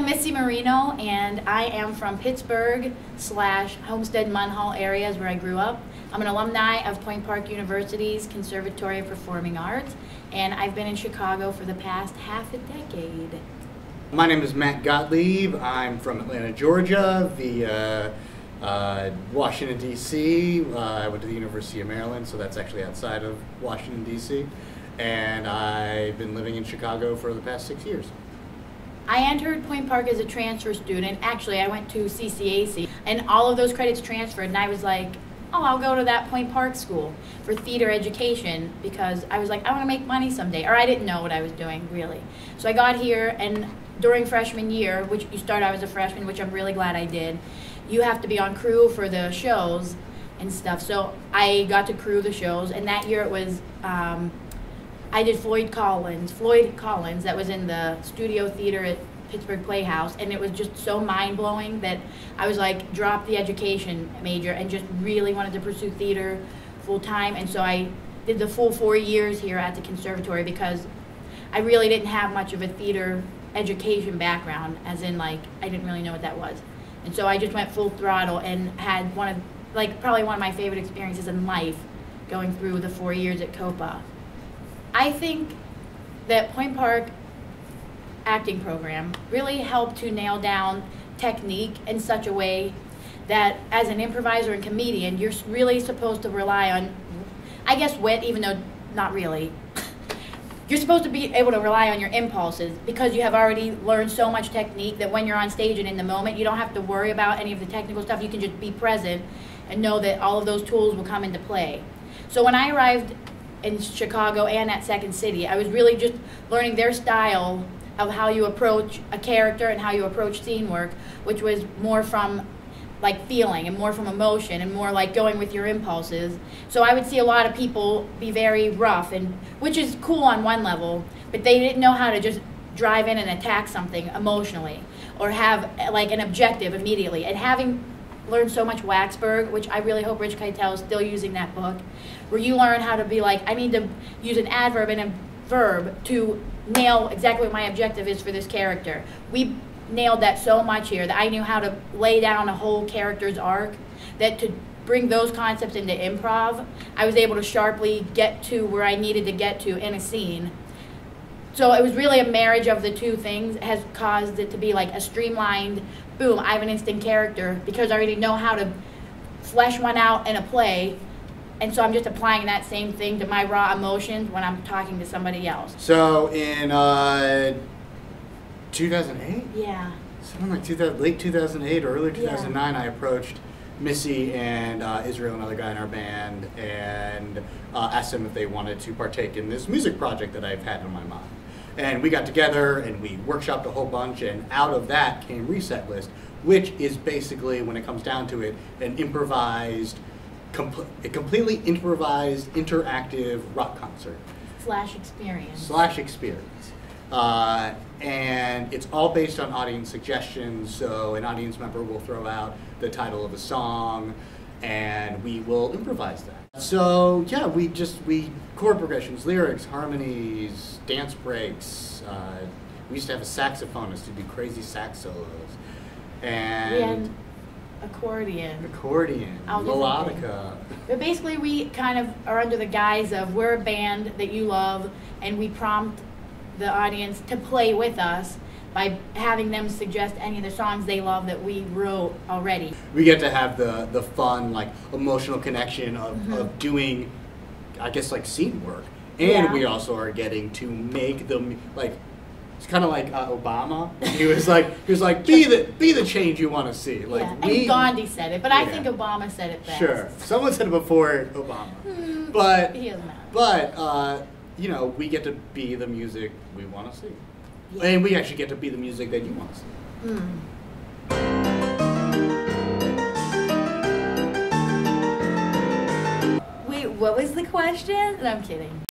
I'm Missy Moreno, and I am from Pittsburgh / Homestead Munhall areas where I grew up. I'm an alumni of Point Park University's Conservatory of Performing Arts, and I've been in Chicago for the past half a decade. My name is Matt Gottlieb. I'm from Atlanta, Georgia, via Washington, D.C. I went to the University of Maryland, so that's actually outside of Washington, D.C. And I've been living in Chicago for the past 6 years. I entered Point Park as a transfer student. Actually, I went to CCAC, and all of those credits transferred, and I was like, oh, I'll go to that Point Park school for theater education because I was like, I want to make money someday. Or I didn't know what I was doing, really. So I got here, and during freshman year, which you start out as a freshman, which I'm really glad I did, you have to be on crew for the shows and stuff. So I got to crew the shows, and that year it was, I did Floyd Collins, that was in the studio theater at Pittsburgh Playhouse, and it was just so mind-blowing that I was like, drop the education major and just really wanted to pursue theater full-time. And so I did the full 4 years here at the conservatory because I really didn't have much of a theater education background, as in like, I didn't really know what that was. And so I just went full throttle and had probably one of my favorite experiences in life going through the 4 years at COPA. I think that Point Park acting program really helped to nail down technique in such a way that as an improviser and comedian, you're really supposed to rely on, I guess, wit, even though not really. You're supposed to be able to rely on your impulses because you have already learned so much technique that when you're on stage and in the moment, you don't have to worry about any of the technical stuff. You can just be present and know that all of those tools will come into play. So when I arrived in Chicago and at Second City, I was really just learning their style of how you approach a character and how you approach scene work, which was more from like feeling and more from emotion and more like going with your impulses. So I would see a lot of people be very rough, and which is cool on one level, but they didn't know how to just drive in and attack something emotionally or have like an objective immediately. And having learned so much Waxberg, which I really hope Rich Keitel is still using that book, where you learn how to be like, I need to use an adverb and a verb to nail exactly what my objective is for this character. We nailed that so much here that I knew how to lay down a whole character's arc, that to bring those concepts into improv, I was able to sharply get to where I needed to get to in a scene. So it was really a marriage of the two things has caused it to be like a streamlined, boom, I have an instant character because I already know how to flesh one out in a play. And so I'm just applying that same thing to my raw emotions when I'm talking to somebody else. So in 2008? Yeah. Something like late 2008 or early 2009, yeah. I approached Missy and Israel, another guy in our band, and asked them if they wanted to partake in this music project that I've had in my mind. And we got together and we workshopped a whole bunch, and out of that came Reset List, which is basically, when it comes down to it, an improvised, a completely improvised, interactive rock concert. Slash experience. And it's all based on audience suggestions, so an audience member will throw out the title of a song, and we will improvise that. So yeah, we chord progressions, lyrics, harmonies, dance breaks. We used to have a saxophonist who do crazy sax solos. And accordion, melodica. But basically we kind of are under the guise of we're a band that you love, and we prompt the audience to play with us by having them suggest any of the songs they love that we wrote already. We get to have the fun, like, emotional connection of doing, I guess, like scene work. And we also are getting to make them, like, it's kind of like Obama. He was like, be the change you want to see. Like, yeah. And Gandhi said it, but I think Obama said it best. Sure, someone said it before Obama, but he doesn't matter. But you know, we get to be the music we want to see, and we actually get to be the music that you want to see. Wait, what was the question? No, I'm kidding.